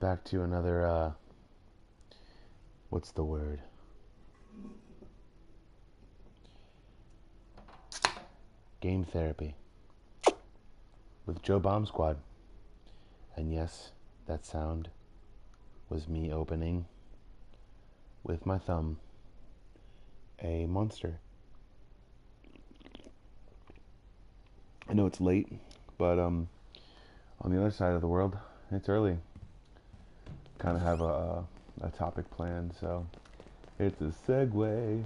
back to another, what's the word? Game therapy with Joe Bomb Squad. And yes, that sound was me opening with my thumb a Monster. I know it's late, but on the other side of the world, it's early. Kind of have a topic planned, so it's a segue.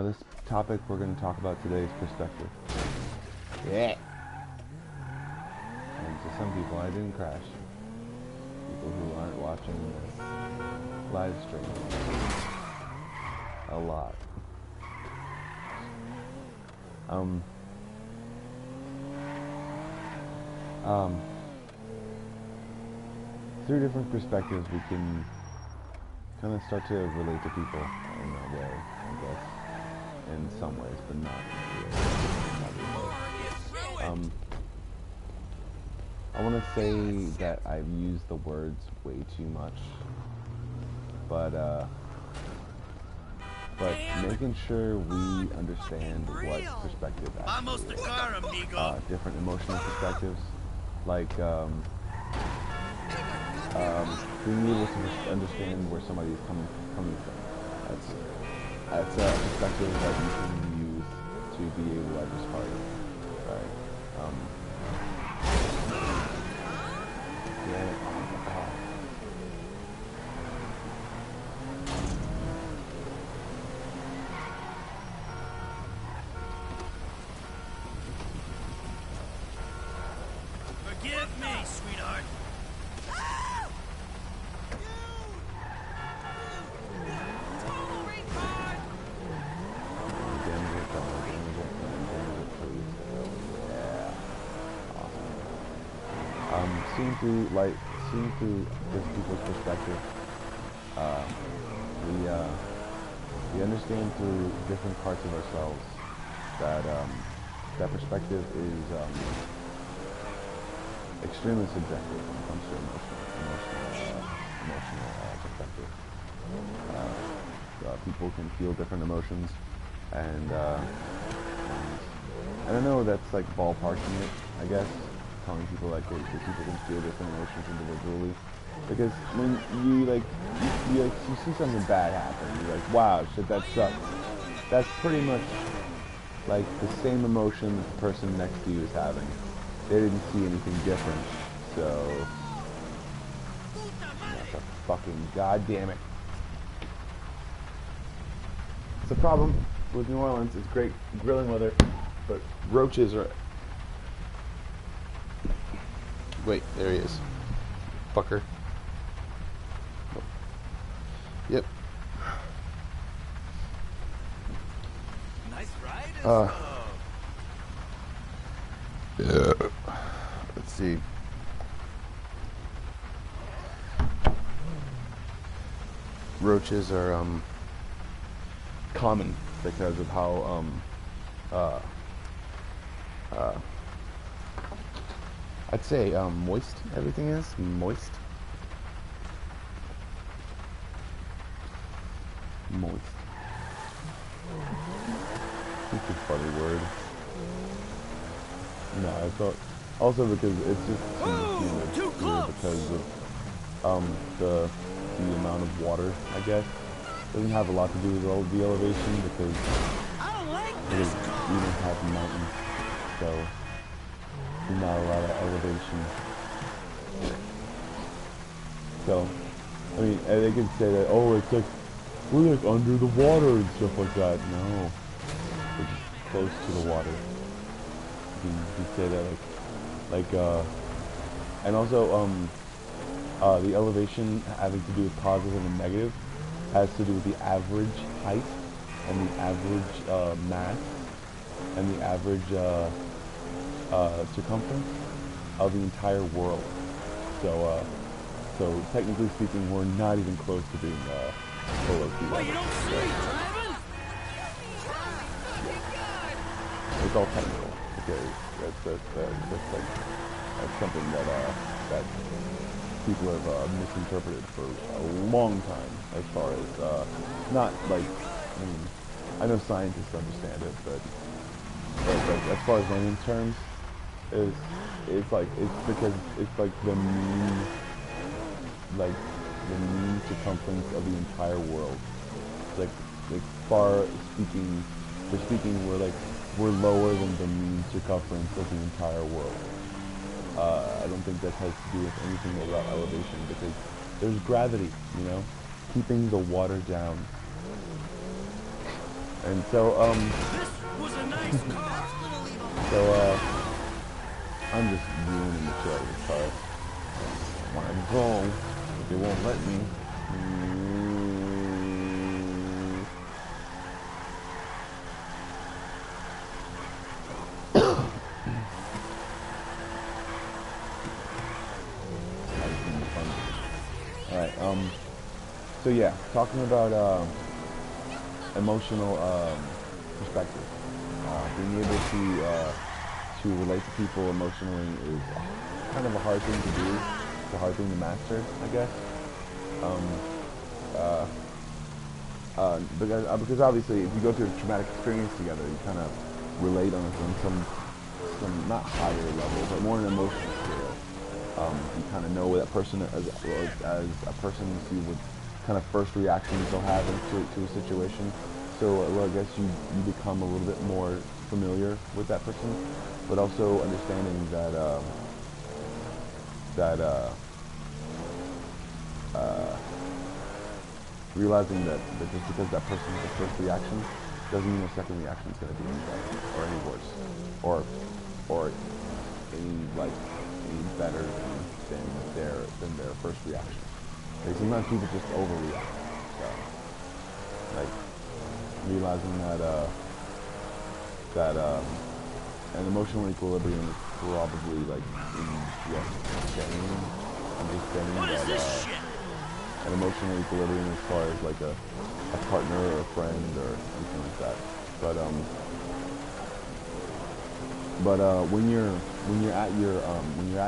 This topic we're going to talk about today is perspective. Yeah. And to some people, I didn't crash. People who aren't watching this live stream a lot. Through different perspectives, we can kind of start to relate to people in a way, I guess, in some ways, but not really. I want to say that I've used the words way too much, but making sure we understand what perspective actually is. Different emotional perspectives, like being able to understand where somebody is coming from. That's a perspective that you can use to be able to respond. Right? Forgive me, sweetheart. Seeing through this people's perspective, we understand through different parts of ourselves that that perspective is extremely subjective when it comes to emotional perspective. People can feel different emotions, and I don't know, that's like ballparking it, I guess. Telling people like people can feel different emotions individually, because when you see something bad happen, you're like, wow, shit, that sucks. That's pretty much like the same emotion that the person next to you is having. They didn't see anything different, so that's a fucking goddamn it. It's a problem with New Orleans. It's great grilling weather, but roaches are. Wait, there he is. Fucker. Nope. Yep. Nice ride. Yeah. Let's see. Roaches are common because of how I'd say moist everything is. Moist. It's a funny word. No, I thought also because it's just too because of the amount of water, I guess. Doesn't have a lot to do with the elevation because we don't have mountains, so not a lot of elevation. So, I mean, they could say that, oh, it's like, we're like under the water and stuff like that. No, we're just close to the water. You can say that, and also, the elevation having to do with positive and negative has to do with the average height and the average mass and the average circumference of the entire world. So technically speaking, we're not even close to being below sea level. You don't see me driving? It's all technical. Okay, that's something that that people have misinterpreted for a long time. As far as not like, I mean, I know scientists understand it, but like as far as layman terms, it's like it's because it's like the mean circumference of the entire world. Like far speaking, for speaking, we're lower than the mean circumference of the entire world. I don't think that has to do with anything about elevation, because there's gravity, you know, keeping the water down. And so This was a nice car. so I'm just ruining the show as far as I want to go, but they won't let me. Alright, so yeah, talking about emotional perspective. Being able to relate to people emotionally is kind of a hard thing to do. It's a hard thing to master, I guess. Because obviously, if you go through a traumatic experience together, you kind of relate on some not higher level, but more an emotional scale. You kind of know that person as a person, you see what kind of first reactions they'll have to a situation. So well, I guess you become a little bit more familiar with that person, but also understanding that realizing that just because that person has a first reaction doesn't mean a second reaction is going to be any better or any worse or any better than their first reaction. Like, sometimes people just overreact. So, like, realizing that an emotional equilibrium is probably like in just saying, What is this shit? an emotional equilibrium as far as like a partner or a friend or anything like that. But when you're at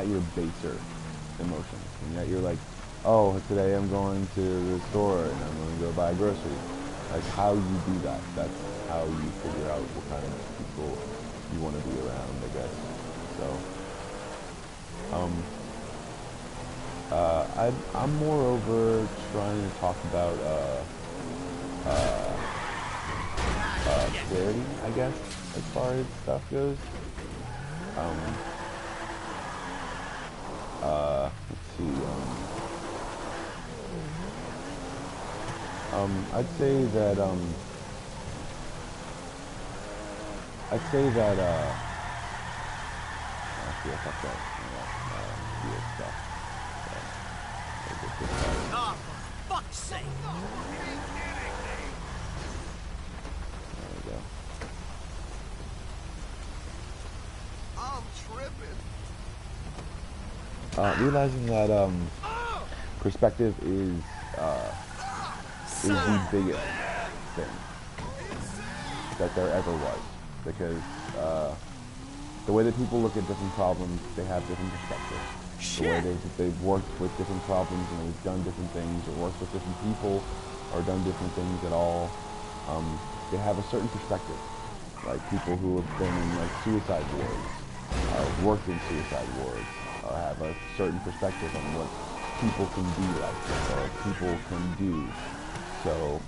your baser emotions, when you're at your like, oh, today I'm going to the store and I'm going to go buy groceries. Like, how you do that, that's how you figure out what kind of people you want to be around, I guess. So, I'm moreover trying to talk about, clarity, I guess, as far as stuff goes. Let's see, I'd say that, actually, I thought that, weird stuff. Oh, for fuck's sake! There we go. I'm tripping. Realizing that, perspective is the biggest thing that there ever was, because the way that people look at different problems, they have different perspectives. The way they've worked with different problems and they've done different things, or worked with different people, or done different things at all, they have a certain perspective. Like people who have been in like suicide wards, worked in suicide wards, have a certain perspective on what people can be like, or people can do. So,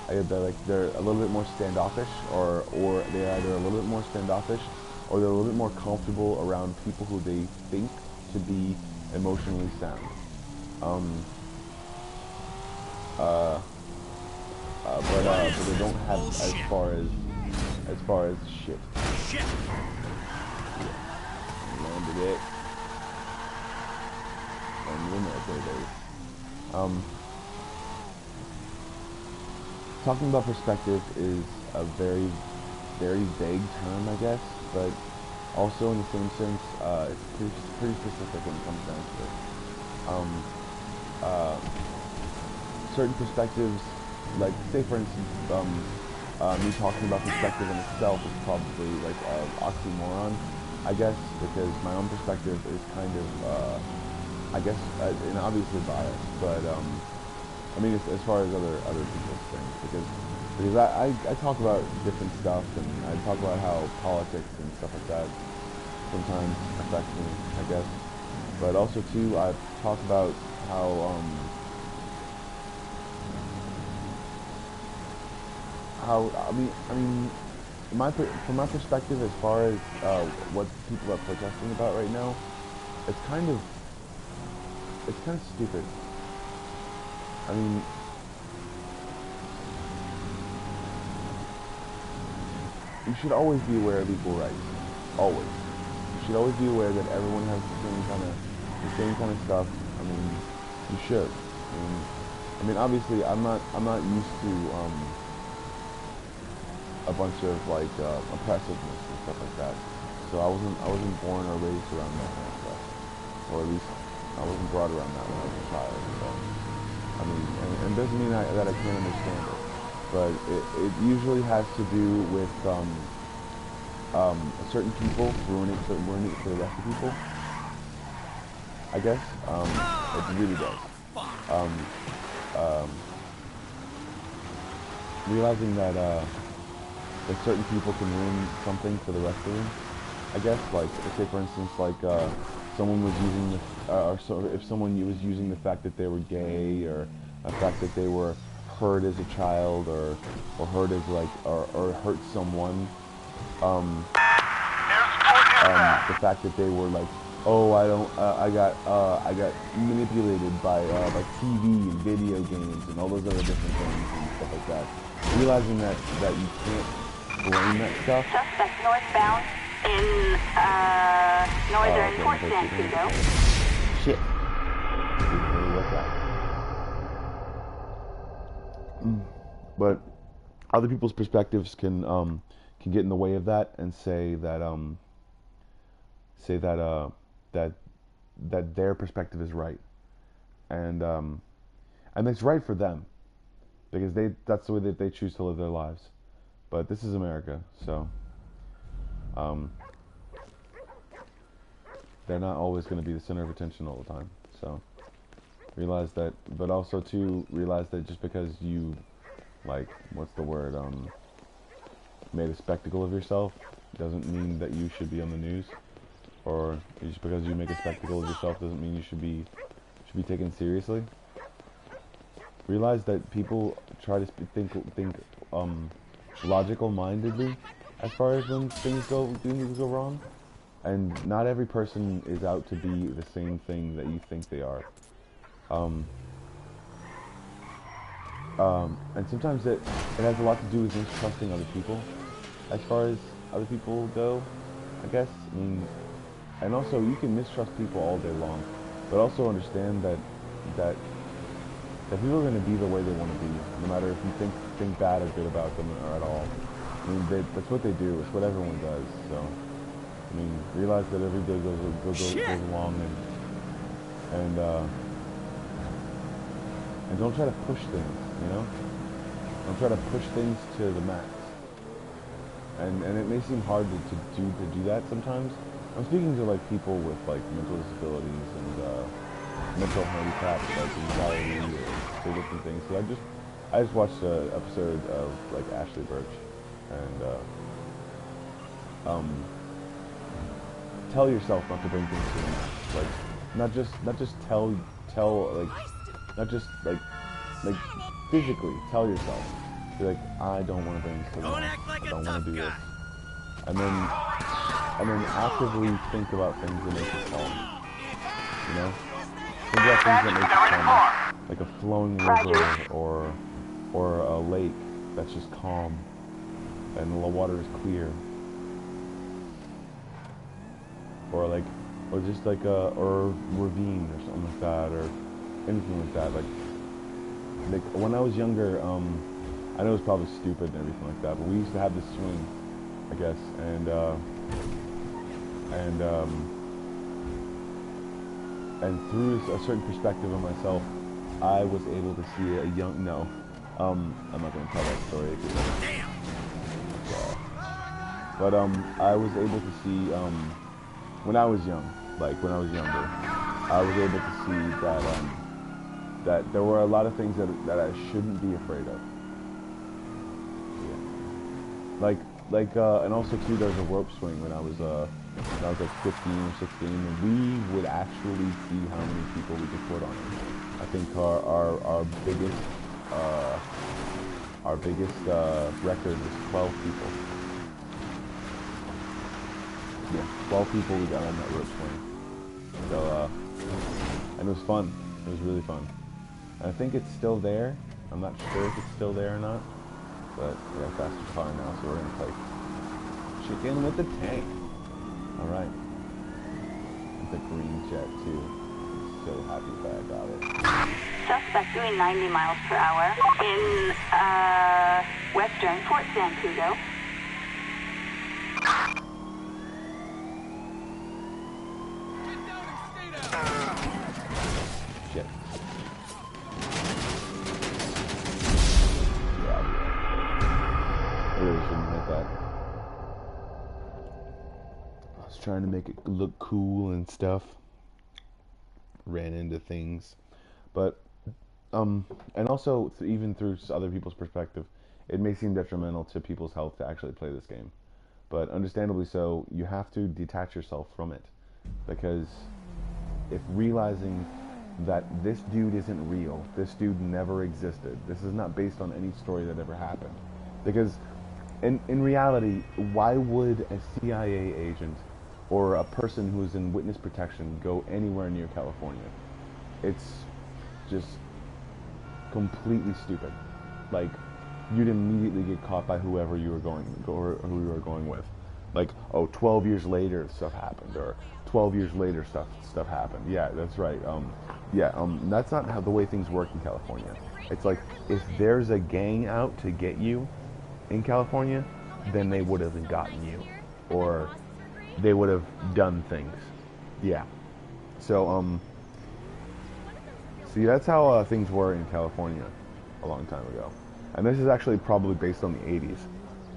they're a little bit more standoffish, or they're either a little bit more standoffish, or they're a little bit more comfortable around people who they think to be emotionally sound. But they don't have as far as shit. Shit! Landed it. Landed in there, baby. Talking about perspective is a very, very vague term, I guess, but also in the same sense, it's pretty specific when it comes down to it. Certain perspectives, like, say for instance, me talking about perspective in itself is probably like an oxymoron, I guess because my own perspective is kind of, I guess, and obviously biased, but I mean, as far as other people's things, because I talk about different stuff, and I talk about how politics and stuff like that sometimes affects me, I guess. But also too, I talk about how I mean, from my perspective, as far as what people are protesting about right now, it's kind of stupid. I mean, you should always be aware of equal rights. Always. You should always be aware that everyone has the same kind of stuff. I mean, you should. I mean, obviously, I'm not used to a bunch of like oppressiveness and stuff like that. So I wasn't born or raised around that kind of stuff, or at least I wasn't brought around that when I was a child. So I mean, and it doesn't mean that I can't understand it, but it usually has to do with certain people ruining it for the rest of people. I guess it really does. Realizing that certain people can ruin something for the rest of them. I guess, like, say for instance, like someone was using if someone was using the fact that they were gay, or the fact that they were hurt as a child, or hurt as like, or hurt someone. The fact that they were like, oh, I got manipulated by TV and video games and all those other different things and stuff like that. Realizing that you can't blame that stuff. Suspect northbound in northern Fort Santiago. Shit. Didn't really work out. But other people's perspectives can get in the way of that and say that that their perspective is right, and it's right for them because that's the way that they choose to live their lives. But this is America, so they're not always going to be the center of attention all the time. So realize that, but also to realize that just because you, like, what's the word, made a spectacle of yourself doesn't mean that you should be on the news. Or just because you make a spectacle of yourself doesn't mean you should be taken seriously. Realize that people try to think logical-mindedly as far as when things go wrong, and not every person is out to be the same thing that you think they are. And sometimes it has a lot to do with mistrusting other people, as far as other people go, I guess. I mean, and also you can mistrust people all day long, but also understand that people are going to be the way they want to be, no matter if you think bad or good about them or at all. I mean, that's what they do. It's what everyone does. So, I mean, realize that every day goes along, and don't try to push things. You know, don't try to push things to the max. And it may seem hard to do that sometimes. I'm speaking to like people with like mental disabilities and mental handicaps, like anxiety or different things. So I just watched an episode of like Ashley Birch, and tell yourself not to bring things to the max. Like not just tell like not just like physically tell yourself. Be like, I don't want to bring this to the max. I don't want to do this. And then actively think about things that make you calm. You know? Think about things that make you calm. Like a flowing river or a lake that's just calm and the water is clear. Or just like or a ravine or something like that, or anything like that. Like when I was younger, I know it's probably stupid and everything like that, but we used to have this swing, I guess, and through a certain perspective of myself, I was able to see I'm not going to tell that story. But I was able to see when I was young, like when I was younger, I was able to see that that there were a lot of things that I shouldn't be afraid of. Yeah. And also too, there was a rope swing when I was like 15 or 16, and we would actually see how many people we could put on it. I think our biggest record was 12 people. Yeah, 12 people we got on that rope swing. So and it was fun. It was really fun. And I think it's still there. I'm not sure if it's still there or not. But we got a faster car now, so we're gonna play chicken with the tank. Alright. The green jet too. I'm so happy that I got it. Suspect doing 90 miles per hour in western Fort Santiago. Shit. I really shouldn't hit that. I was trying to make it look cool and stuff. Ran into things. But, and also, even through other people's perspective, it may seem detrimental to people's health to actually play this game. But understandably so, you have to detach yourself from it. Because if realizing that this dude isn't real, this dude never existed, this is not based on any story that ever happened. Because in reality, why would a CIA agent or a person who is in witness protection go anywhere near California? It's just completely stupid. Like, you'd immediately get caught by whoever you were going, or who you were going with. Like, oh, 12 years later stuff happened, or 12 years later stuff happened. Yeah, that's right. That's not how the way things work in California. It's like, if there's a gang out to get you in California, then they would have gotten you, or they would have done things. Yeah. So, see, that's how things were in California a long time ago. And this is actually probably based on the 80s.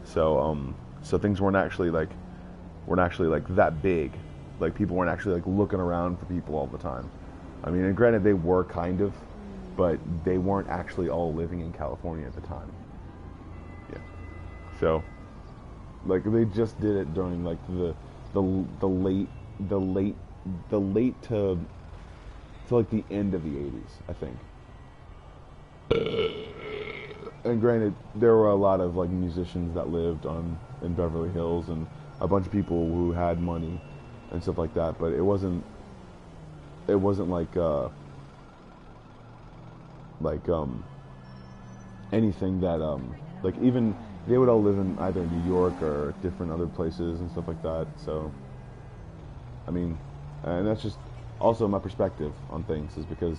So, so things weren't actually like that big. Like, people weren't actually like looking around for people all the time. I mean, and granted, they were kind of, but they weren't actually all living in California at the time. Yeah. So, like, they just did it during like the late to like the end of the 80s, I think. And granted, there were a lot of like musicians that lived in Beverly Hills, and a bunch of people who had money and stuff like that. But it wasn't anything that like, even they would all live in either New York or different other places and stuff like that. So, I mean, and that's just also my perspective on things, is because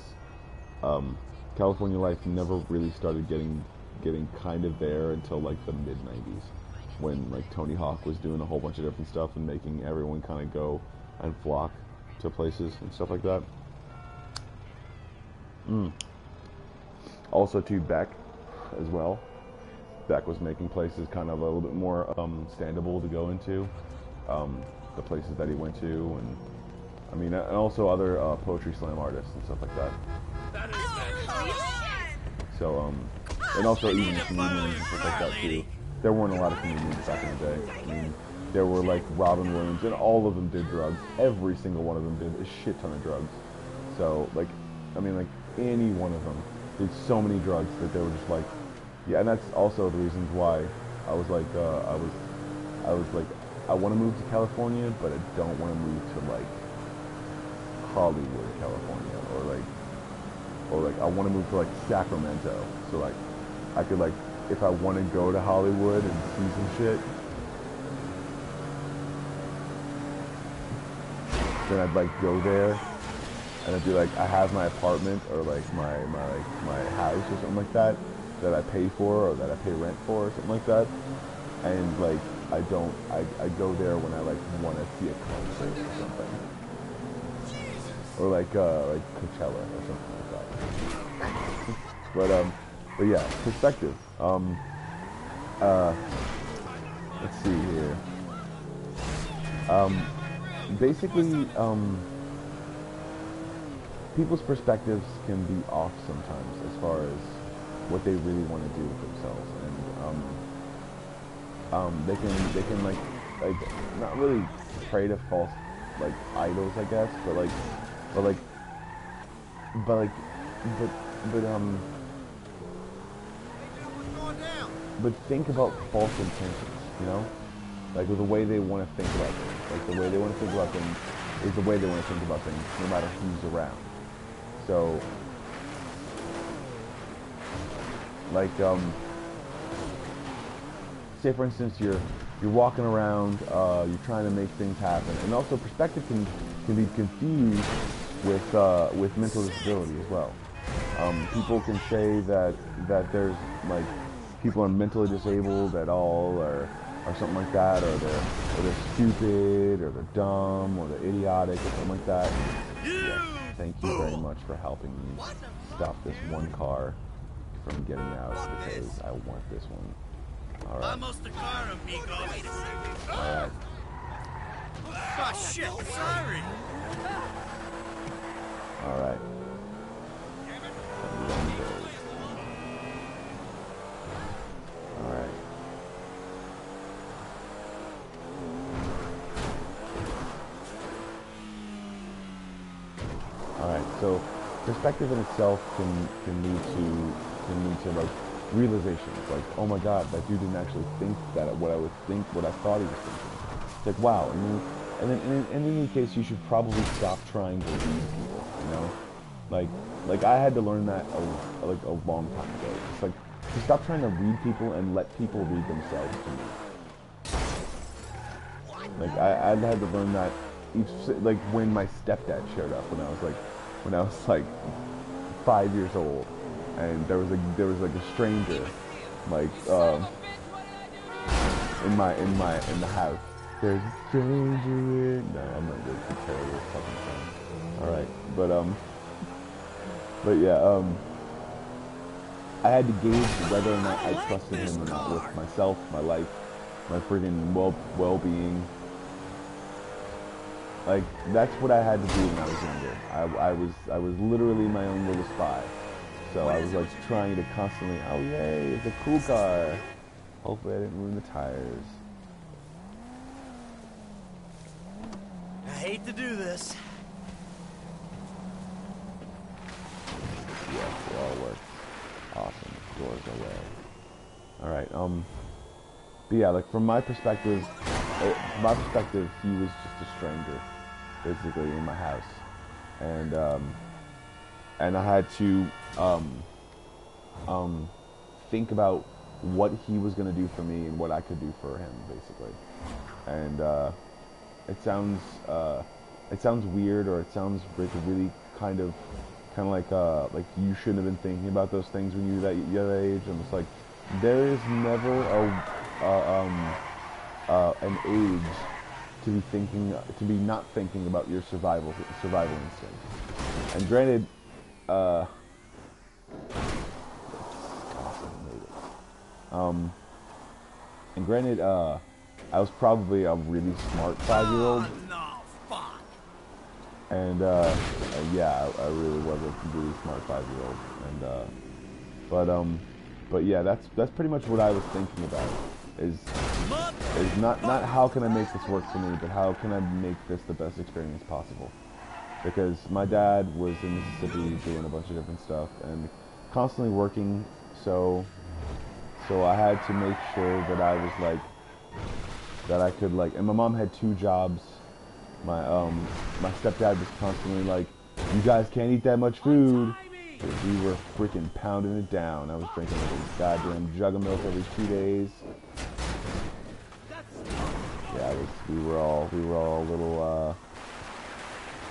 California life never really started getting kind of there until like the mid-90s, when like Tony Hawk was doing a whole bunch of different stuff and making everyone kind of go and flock to places and stuff like that. Also to Beck as well. Beck was making places kind of a little bit more standable to go into, the places that he went to, and I mean, and also other poetry slam artists and stuff like that. So, and also even comedians and stuff like that too. There weren't a lot of comedians back in the day. I mean, there were like Robin Williams, and all of them did drugs. Every single one of them did a shit ton of drugs. So, like, I mean, like, any one of them did so many drugs that they were just like, yeah. And that's also the reasons why I was like, I want to move to California, but I don't want to move to like Hollywood, California, or like I want to move to like Sacramento, so like I could, like, if I want to go to Hollywood and see some shit, then I'd like go there, and I'd be like, I have my apartment or like my house or something like that I pay for, or that I pay rent for, or something like that, and like I go there when I like want to see a concert or something, or like Coachella or something like that. But yeah, perspective. Let's see here. basically, people's perspectives can be off sometimes as far as what they really want to do with themselves, and they can like not really pray to false like idols, I guess, but think about false intentions, you know, like with the way they want to think about things, like the way they want to think about things is the way they want to think about things, no matter who's around. So, like, say for instance, you're walking around, you're trying to make things happen, and also perspective can be confused with mental disability as well. People can say that there's like people are mentally disabled at all, or something like that, or they're stupid, or they're dumb, or they're idiotic, or something like that. Yes, thank you very much for helping me stop this one car from getting out, because I want this one. All right. Vamos to car, amigo. All right. Oh shit! Sorry. All right. All right. All right. So, perspective in itself can lead to like realizations, like, oh my god, that dude didn't actually think that what I thought he was thinking. It's like, wow. And then in any case, you should probably stop trying to read people, you know? Like I had to learn that a long time ago. It's like, to stop trying to read people and let people read themselves to me. Like I had to learn that like when my stepdad showed up when I was like 5 years old, and there was like a stranger like in the house. There's a stranger in... No, I'm not good. It's a terrible fucking thing. Alright, but yeah, I had to gauge whether or not I trusted him or not with myself, my life, my friggin' well-being. Like, that's what I had to do when I was younger. I was literally my own little spy. So I was like trying to constantly, oh yay, it's a cool car. Hopefully I didn't ruin the tires. I hate to do this. Yes, it all works. Awesome. Doors away. Alright, but yeah, like from my perspective, he was just a stranger, basically, in my house. And I had to, think about what he was going to do for me and what I could do for him, basically. And, it sounds weird, or it sounds really kind of like you shouldn't have been thinking about those things when you were that age. And it's like, there is never an age to be not thinking about your survival instinct. And granted, I was probably a really smart 5-year-old. Oh, no, fuck. And yeah, I really was a really smart 5-year-old. And but yeah, that's pretty much what I was thinking about. Is not how can I make this work for me, but how can I make this the best experience possible? Because my dad was in Mississippi doing a bunch of different stuff and constantly working, so I had to make sure that I was like, that I could like, and my mom had 2 jobs. My stepdad was constantly like, you guys can't eat that much food. Because we were freaking pounding it down. I was drinking like a goddamn jug of milk every 2 days. Yeah, we were all little,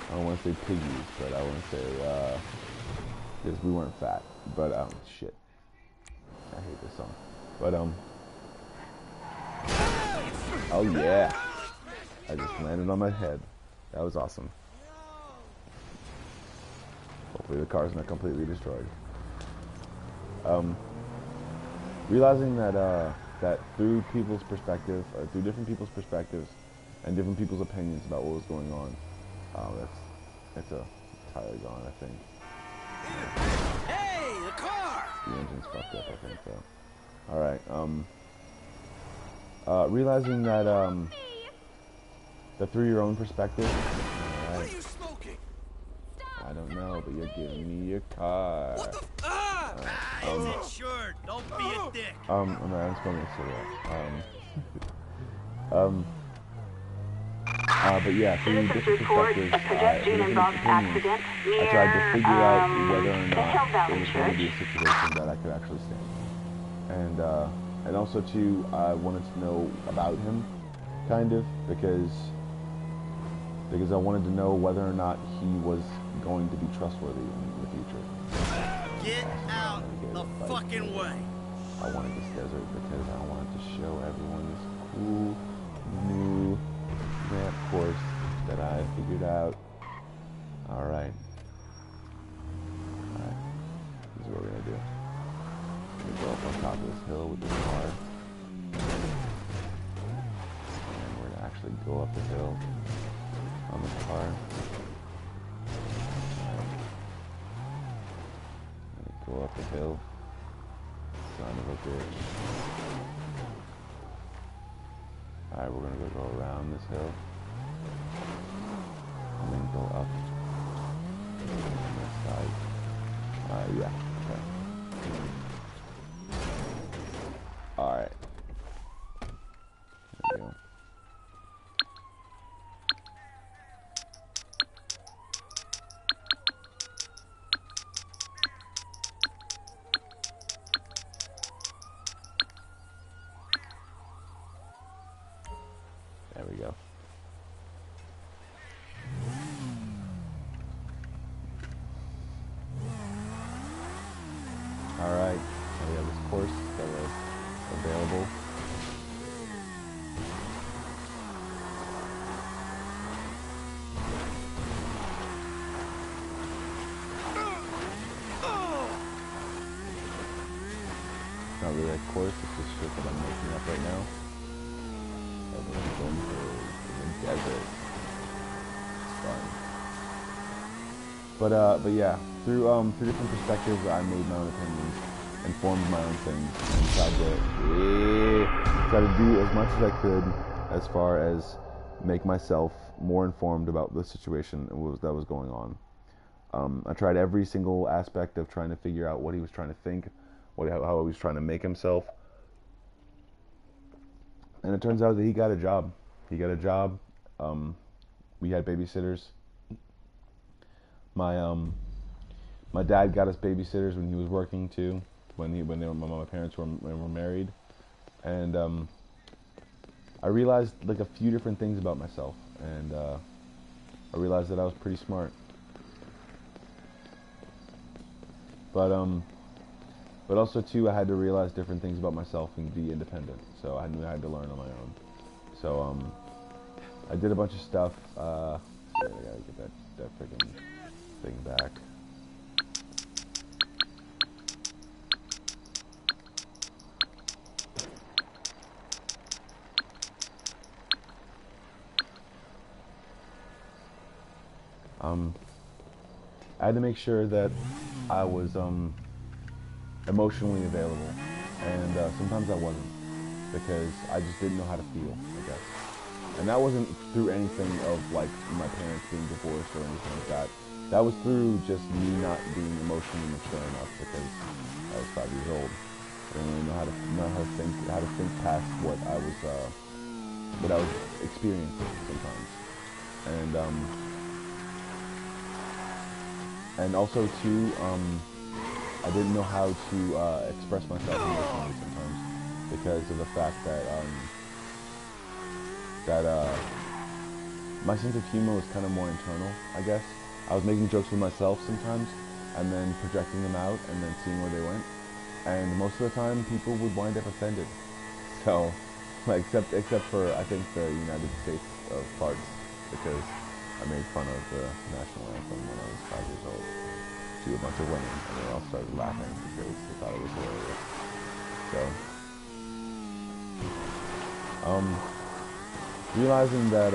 I don't want to say piggies, but I want to say, because we weren't fat. But, shit. I hate this song. But, oh yeah. I just landed on my head. That was awesome. Hopefully the car's not completely destroyed. Realizing that through people's perspective, or through different people's perspectives, and different people's opinions about what was going on. It's a tire gone, I think. Hey, the car! The engine's fucked up, I think, so. Alright, realizing that, that through your own perspective, What are you smoking? I don't know, but you're giving me your car. What the it's insured. Don't be a dick. I'm smoking a cigarette. But yeah, through Citizens different report perspectives, a pedestrian-involved accident near I tried to figure out whether or the not Hillvalley it was going to be a Church. situation that I could actually stand. And also too, I wanted to know about him, kind of, because I wanted to know whether or not he was going to be trustworthy in the future. Get out the fucking way. I wanted this desert because I wanted to show everyone this cool new map course that I figured out. Alright. This is what we're gonna do. We're gonna go up on top of this hill with this car. And we're gonna actually go up the hill on this car. Go up the hill. Son of a bitch. Alright, we're gonna go around this hill. And then go up on this side. Yeah, okay. Alright. There we go. There we go. Alright, so we have this course that was available. It's not really a course, it's just shit that I'm making up right now. Everyone's going through the desert. It's fun. But yeah, through different perspectives, I made my own opinions and formed my own things and tried to do as much as I could as far as make myself more informed about the situation that was going on. I tried every single aspect of trying to figure out what he was trying to think, how he was trying to make himself. And it turns out that he got a job. We had babysitters. My dad got us babysitters when he was working too. My parents were married, and I realized like a few different things about myself, and I realized that I was pretty smart. But also too, I had to realize different things about myself and be independent. So I knew I had to learn on my own. So I did a bunch of stuff. I gotta get that freaking thing back. I had to make sure that I was emotionally available, and sometimes I wasn't, because I just didn't know how to feel, I guess. And that wasn't through anything of like my parents being divorced or anything like that. That was through just me not being emotionally mature enough, because I was 5 years old. I didn't really know how to think past what I was experiencing sometimes. And also too, I didn't know how to express myself emotionally sometimes, because of the fact that my sense of humor was kind of more internal, I guess. I was making jokes with myself sometimes, and then projecting them out, and then seeing where they went. And most of the time, people would wind up offended. So, like, except for I think the United States of parts, because I made fun of the national anthem when I was 5 years old to a bunch of women, and they all started laughing because they thought it was hilarious. So, realizing that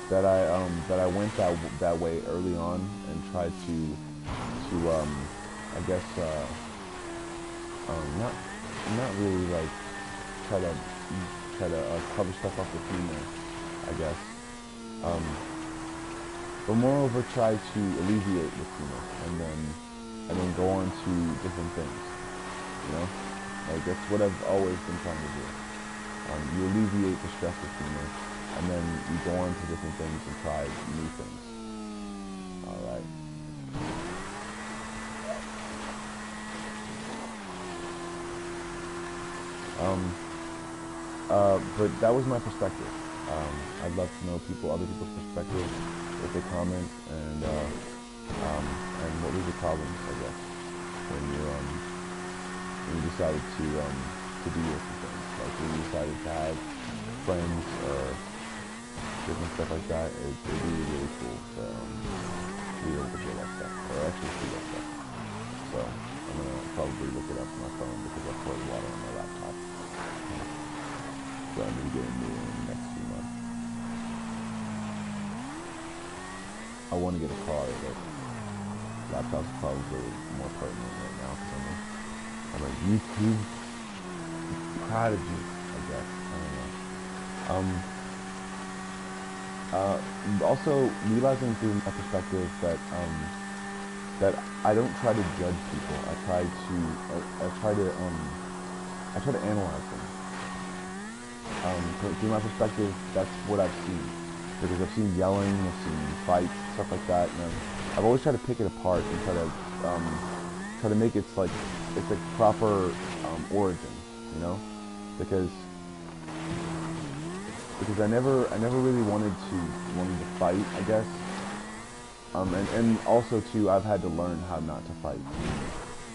that I went that way early on and tried to I guess not really like try to cover stuff up with humor, I guess. But moreover, try to alleviate with humor and then go on to different things. You know, like that's what I've always been trying to do. You alleviate the stress with humor, and then you go on to different things and try new things. All right. But that was my perspective. I'd love to know other people's perspectives, if they comment, and what was your problems, I guess, when you decided to do different things, like when you decided to have friends or different stuff like that. It'd be really cool to be able to do that stuff, or actually see that stuff. So I'm gonna probably look it up on my phone because I poured water on my laptop. So I'm gonna get a new one in the next few months. I want to get a car, but laptop's probably more pertinent right now because I'm a YouTube prodigy, I guess. I don't know. Also realizing through my perspective that I don't try to judge people. I try to analyze them. Through my perspective, that's what I've seen. Because I've seen yelling, I've seen fights, stuff like that, and I've always tried to pick it apart and try to make it's a proper origin, you know, because I never really wanted to fight, I guess, and also too I've had to learn how not to fight.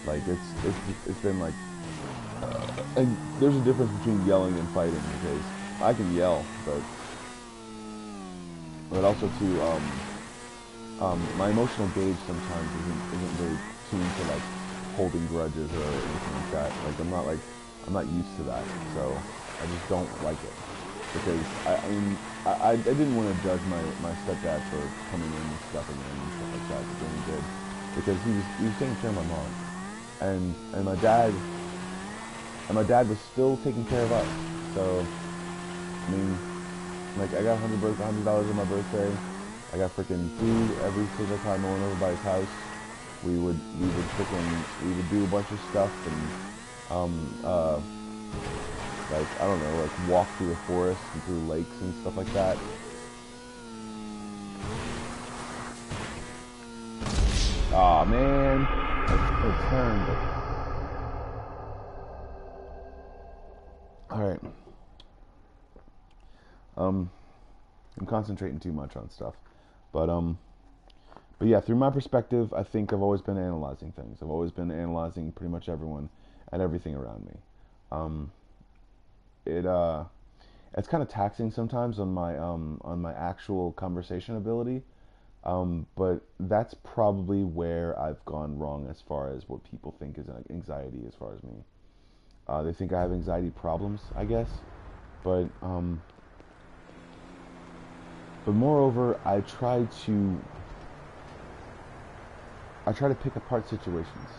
Like it's been like, and there's a difference between yelling and fighting because I can yell, but also too my emotional gauge sometimes isn't really tuned to like holding grudges or anything like that. Like I'm not used to that, so I just don't like it because I didn't want to judge my stepdad for coming in and stepping in and stuff like that, but then he did because he was taking care of my mom and my dad was still taking care of us. So I mean, like I got $100 on my birthday. I got freaking food every single time I went over by his house. We would do a bunch of stuff and like I don't know, like walk through the forest and through lakes and stuff like that. Aw, man, it turned. All right. I'm concentrating too much on stuff, but yeah, through my perspective, I think I've always been analyzing things. I've always been analyzing pretty much everyone and everything around me. It's kind of taxing sometimes on my actual conversation ability, but that's probably where I've gone wrong as far as what people think is anxiety as far as me. They think I have anxiety problems, I guess, but moreover, I try to pick apart situations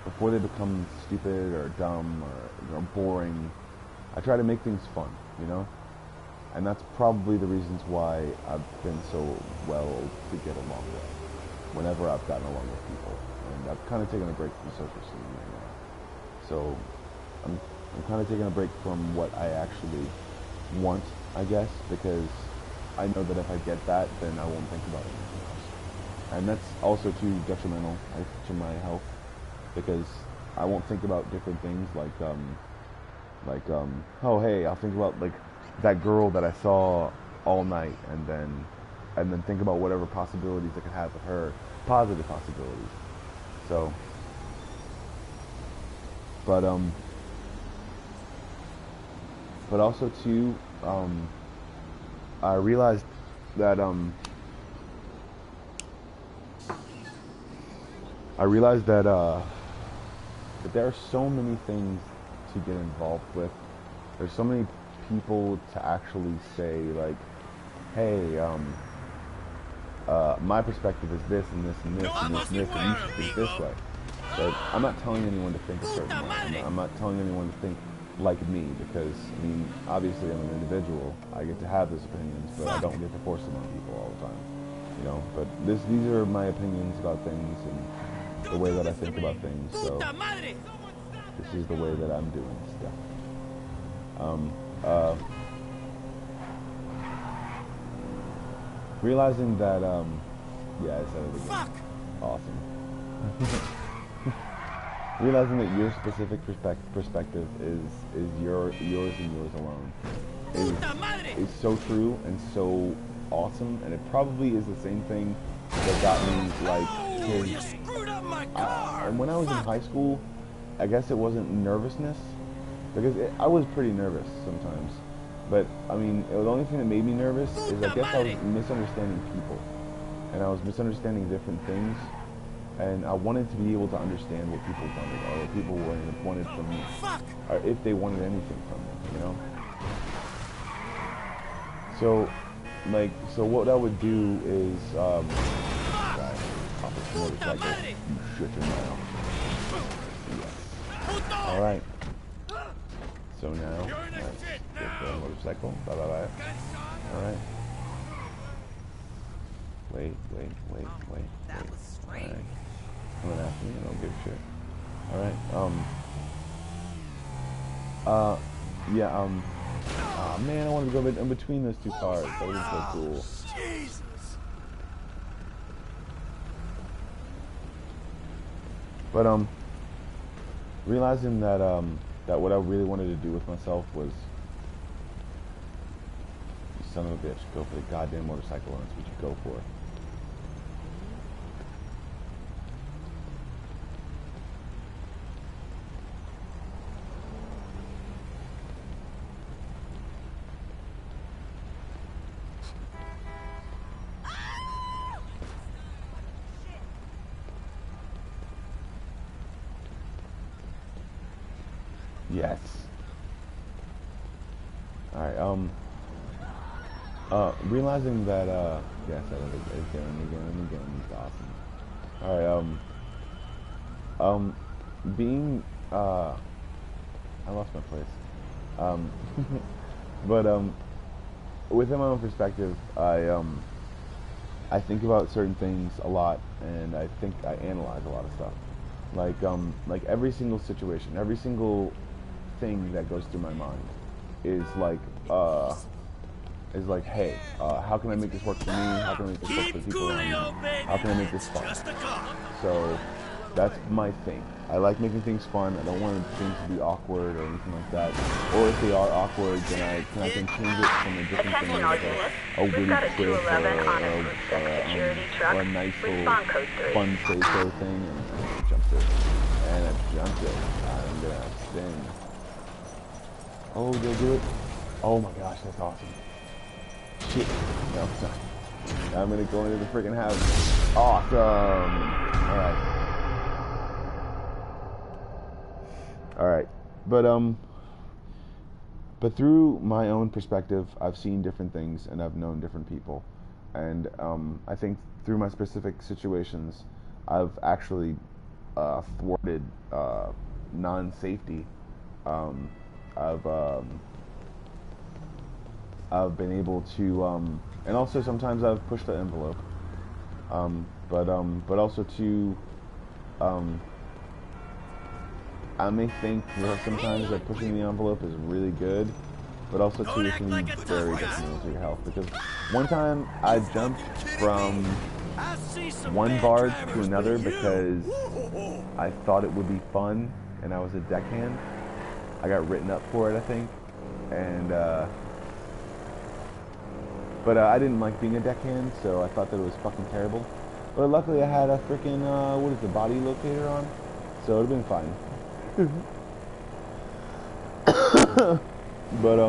before they become stupid or dumb or boring. I try to make things fun, you know? And that's probably the reasons why I've been so well to get along with whenever I've gotten along with people. And I've kind of taken a break from social scene right now. So I'm kind of taking a break from what I actually want, I guess, because I know that if I get that, then I won't think about anything else. And that's also too detrimental to my health, because I won't think about different things like oh hey, I'll think about like that girl that I saw all night, and then think about whatever possibilities I could have with her, positive possibilities. So, but also too, I realized that But there are so many things to get involved with. There's so many people to actually say, like, hey, my perspective is this and this and this and this and this, and you should think this way. But I'm not telling anyone to think a certain way. I'm not telling anyone to think like me, because, I mean, obviously I'm an individual. I get to have those opinions, but I don't get to force them on people all the time. You know, but these are my opinions about things and the way that I think about things, so this is the way that I'm doing stuff. Realizing that, yeah, I said it again. Awesome. Realizing that your specific perspective is yours and yours alone is so true and so awesome, and it probably is the same thing that got me, like, his, and when I was in high school, I guess it wasn't nervousness, because I was pretty nervous sometimes, but, I mean, the only thing that made me nervous is, I guess, I was misunderstanding people, and I was misunderstanding different things, and I wanted to be able to understand what people wanted, or what people wanted from me, or if they wanted anything from me, you know? So, like, so what I would do is, motorcycle, you shut your mouth. Yes. Alright. So now, let's get the motorcycle. Bye bye bye. Alright. Wait. Alright. Coming after me, I don't give a shit. Alright, yeah, oh man, I wanted to go in between those two cars. That would be so cool. Jesus. But, realizing that, that what I really wanted to do with myself was, you son of a bitch, go for the goddamn motorcycle, and that's what you go for. Yes. Alright, realizing that, yes, again, it's awesome. Alright, being, I lost my place. But, within my own perspective, I think about certain things a lot, and I analyze a lot of stuff. Like every single situation, every single thing that goes through my mind is like, hey, how can I make this work for me? How can I make this work for the people around me? How can I make this fun? So that's my thing. I like making things fun. I don't want things to be awkward or anything like that. Or if they are awkward, then I can change it from a different thing, like a witty quiff or a nice little fun say-so thing, and I jumped it. And I jumped it. I'm gonna spin. Oh, did I do it? Oh my gosh, that's awesome. Shit. No, it's not. I'm gonna go into the freaking house. Awesome. Alright. Alright. But through my own perspective, I've seen different things and I've known different people. And I think through my specific situations, I've actually thwarted non-safety. I've been able to, and also sometimes I've pushed the envelope, but also to, I may think that sometimes that pushing the envelope is really good, but also too it can be very detrimental to your health, because one time I jumped from one barge to another because I thought it would be fun, and I was a deckhand. I got written up for it, I think, and but I didn't like being a deckhand, so I thought that it was fucking terrible. But luckily I had a freaking what is the body locator on, so it'd have been fine. But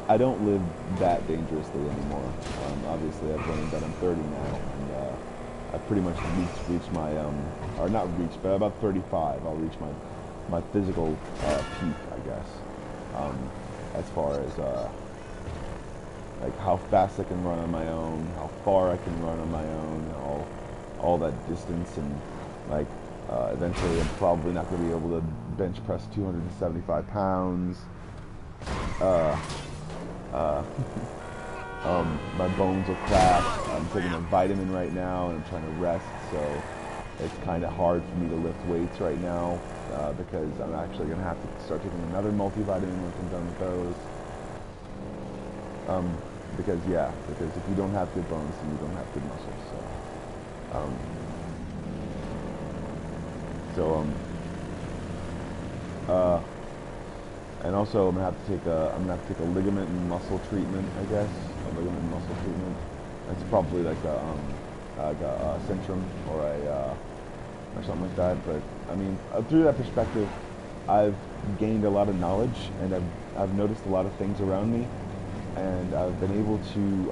I don't live that dangerously anymore. Obviously I've learned that I'm 30 now, and I pretty much reached my or not reached, but about 35, I'll reach my physical peak, I guess. As far as like how fast I can run on my own, how far I can run on my own, all that distance, and like eventually I'm probably not going to be able to bench press 275 pounds. My bones will crack. I'm taking a vitamin right now and I'm trying to rest, so it's kind of hard for me to lift weights right now because I'm actually going to have to start taking another multivitamin once I'm done with those. Because if you don't have good bones, then you don't have good muscles. And also I'm gonna have to take a ligament and muscle treatment, I guess. A ligament and muscle treatment. That's probably like a Centrum or something like that. But I mean, through that perspective, I've gained a lot of knowledge, and I've noticed a lot of things around me, and I've been able to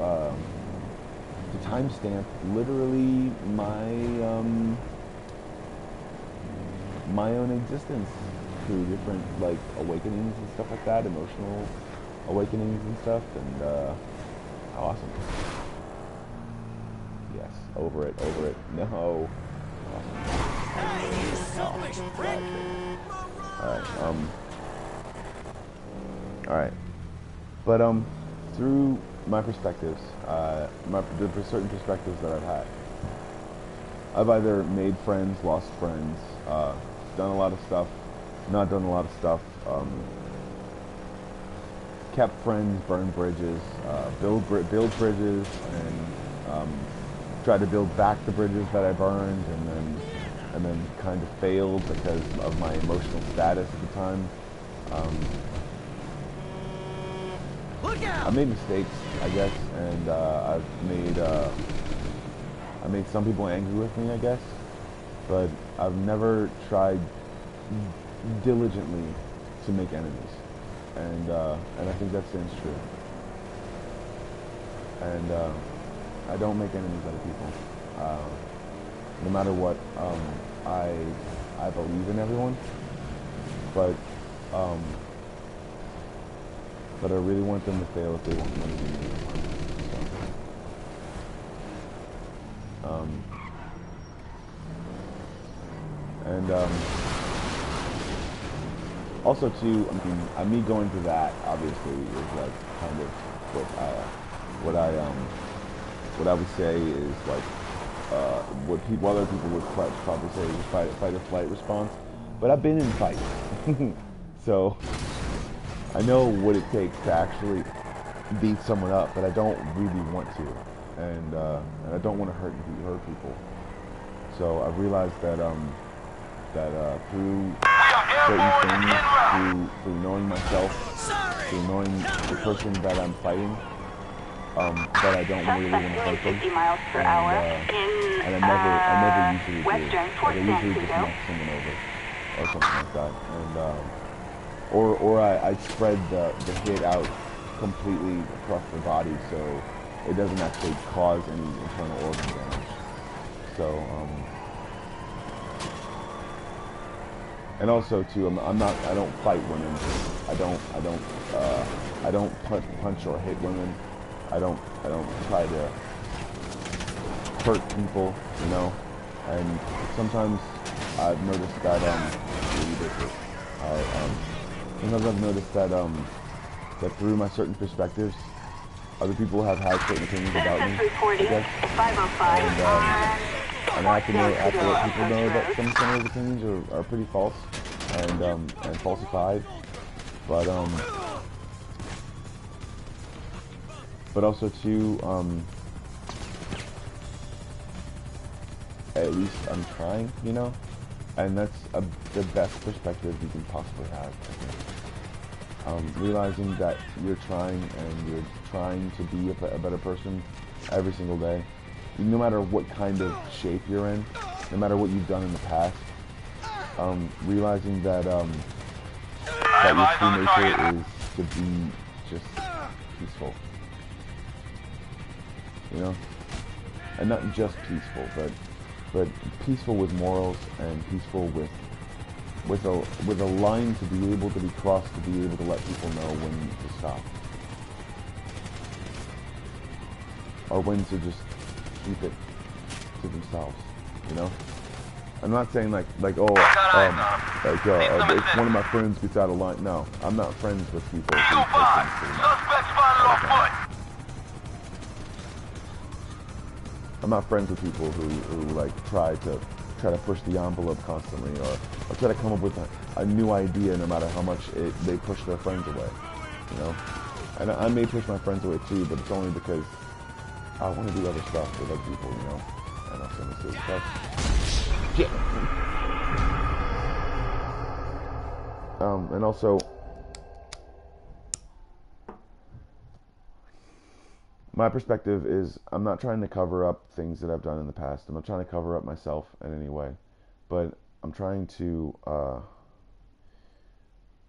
timestamp literally my own existence through different like awakenings and stuff like that, emotional awakenings and stuff, and awesome. Yes, over it. No. Awesome. Alright. But through my perspectives, the certain perspectives that I've had, I've either made friends, lost friends, done a lot of stuff, not done a lot of stuff, kept friends, burned bridges, build bridges, and tried to build back the bridges that I burned, and then kind of failed because of my emotional status at the time. I made mistakes, I guess, and I made some people angry with me, I guess, but I've never tried diligently to make enemies, and I think that stands true. And I don't make enemies out of people, no matter what. I believe in everyone, but I really want them to fail if they want money to me. Also too, I mean, me going through that obviously is like kind of what I would say is like what other people would probably say is fight or flight response. But I've been in fights, so I know what it takes to actually beat someone up, but I don't really want to, and I don't want to hurt people. So I've realized that through certain things, through knowing myself, through knowing the person that I'm fighting, that I don't really want to hurt them, and I never usually do. Like I usually just knock someone over or something like that, and or I spread the hit out completely across the body, so it doesn't actually cause any internal organ damage. So and also too, I don't fight women. I don't punch or hit women. I don't try to hurt people, you know. And sometimes I've noticed that that through my certain perspectives, other people have had certain opinions about me, I guess. And I have to let people know that some of those opinions are pretty false and falsified. But also too, at least I'm trying, you know, and that's the best perspective you can possibly have, I think. Realizing that you're trying and you're trying to be a better person every single day, no matter what kind of shape you're in, no matter what you've done in the past. Realizing that your true nature is to be just peaceful, you know, and not just peaceful, but but peaceful with morals and peaceful with a line to be able to be crossed, to be able to let people know when to stop, or when to just keep it to themselves. You know, I'm not saying like if one of my friends gets out of line. No, I'm not friends with people who take things to them. I'm not friends with people who like try to push the envelope constantly, or try to come up with a new idea no matter how much they push their friends away. You know, and I may push my friends away too, but it's only because I want to do other stuff with other people. You know, and also want to do stuff. Yeah. And also, my perspective is I'm not trying to cover up things that I've done in the past. I'm not trying to cover up myself in any way, but I'm trying to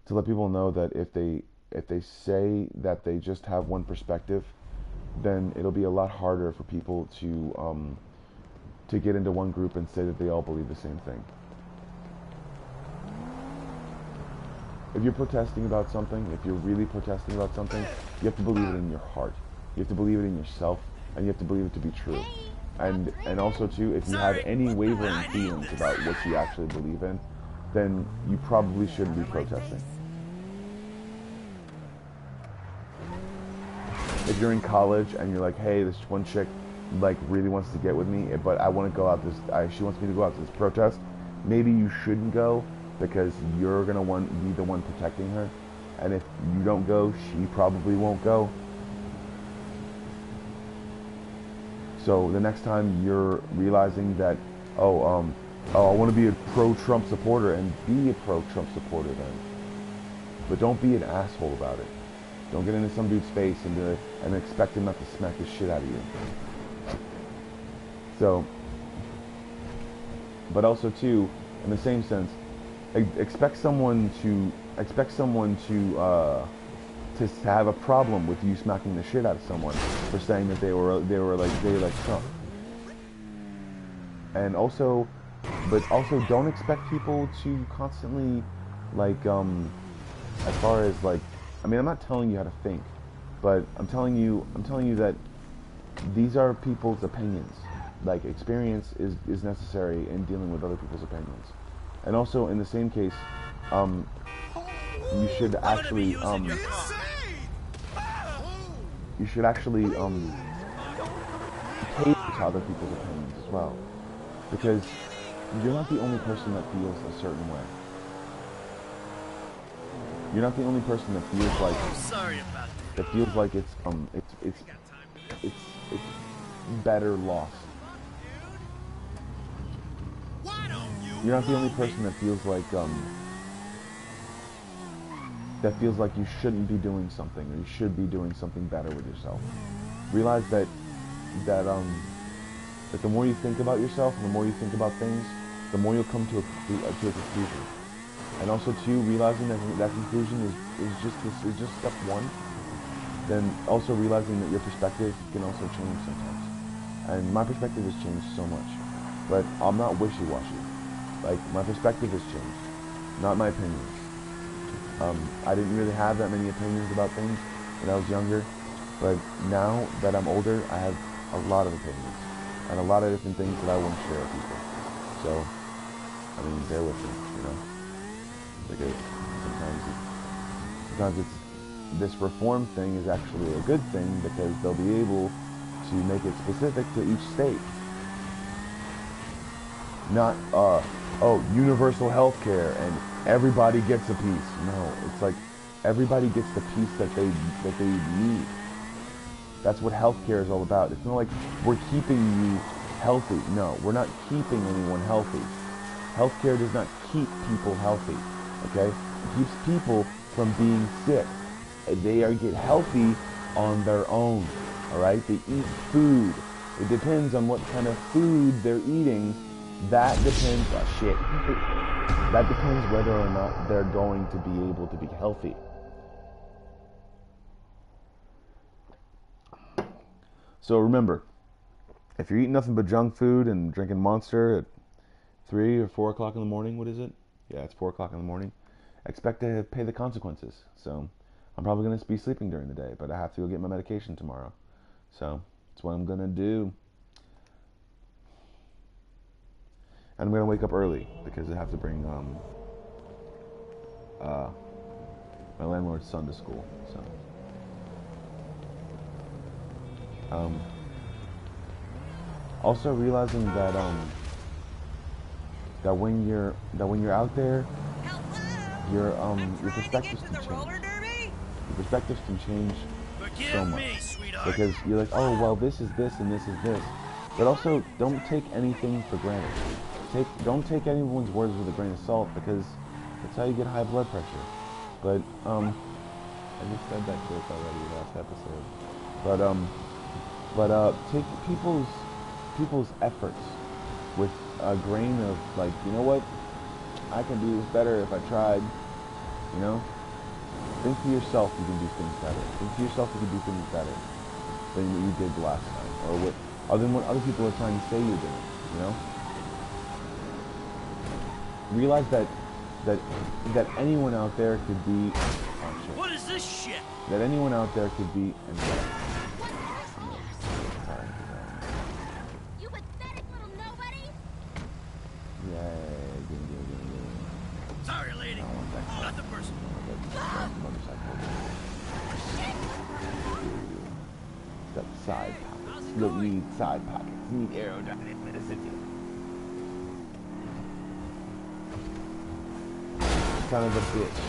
let people know that if they say that they just have one perspective, then it'll be a lot harder for people to get into one group and say that they all believe the same thing. If you're protesting about something, if you're really protesting about something, you have to believe it in your heart. You have to believe it in yourself, and you have to believe it to be true. And also too, if you have any wavering feelings about what you actually believe in, then you probably shouldn't be protesting. If you're in college and you're like, hey, this one chick like really wants to get with me, but I want to go out she wants me to go out to this protest, maybe you shouldn't go because you're gonna be the one protecting her. And if you don't go, she probably won't go. So the next time you're realizing that, I want to be a pro-Trump supporter, and be a pro-Trump supporter then. But don't be an asshole about it. Don't get into some dude's face and expect him not to smack the shit out of you. So, but also too, in the same sense, expect someone to have a problem with you smacking the shit out of someone for saying that they like Trump. And also, but also don't expect people to constantly as far as I'm not telling you how to think, but I'm telling you that these are people's opinions. Like, experience is necessary in dealing with other people's opinions. And also, in the same case, you should actually cater to other people's opinions as well, because you're not the only person that feels a certain way. You're not the only person that feels like it's better lost. You're not the only person that feels like you shouldn't be doing something, or you should be doing something better with yourself. Realize that the more you think about yourself and the more you think about things, the more you'll come to a conclusion. And also too, realizing that conclusion is just step one. Then also realizing that your perspective can also change sometimes. And my perspective has changed so much, but I'm not wishy-washy. Like, my perspective has changed, not my opinions. I didn't really have that many opinions about things when I was younger, but now that I'm older, I have a lot of opinions and a lot of different things that I want to share with people. So, bear with me, you know. Because sometimes it's this reform thing is actually a good thing, because they'll be able to make it specific to each state. Not universal health care and everybody gets a piece. No, it's like everybody gets the piece that they need. That's what healthcare is all about. It's not like we're keeping you healthy. No, we're not keeping anyone healthy. Healthcare does not keep people healthy. Okay? It keeps people from being sick. They get healthy on their own. Alright? They eat food. It depends on what kind of food they're eating. That depends that depends whether or not they're going to be able to be healthy. So remember, if you're eating nothing but junk food and drinking Monster at 3 or 4 o'clock in the morning, what is it? Yeah, it's 4 o'clock in the morning. Expect to pay the consequences. So I'm probably going to be sleeping during the day, but I have to go get my medication tomorrow. So that's what I'm going to do. And I'm going to wake up early because I have to bring my landlord's son to school. So also realizing that that when you're out there, your perspectives can change. Your perspectives can change so much because you're like, oh well, this is this and this is this, but also don't take anything for granted. Don't take anyone's words with a grain of salt because that's how you get high blood pressure. But I just said that joke already last episode. But take people's efforts with a grain of like, you know what? I can do this better if I tried. You know? Think to yourself you can do things better. Think to yourself you can do things better than what you did last time, or other than what other people are trying to say you're doing. You know? Realize that anyone out there could be. Oh, shit. What is this shit? That anyone out there could be. You pathetic little nobody! Sorry, lady. Nothing personal. Got side pockets. You don't need side pockets. You need aerodynamic medicine. Son of a bitch.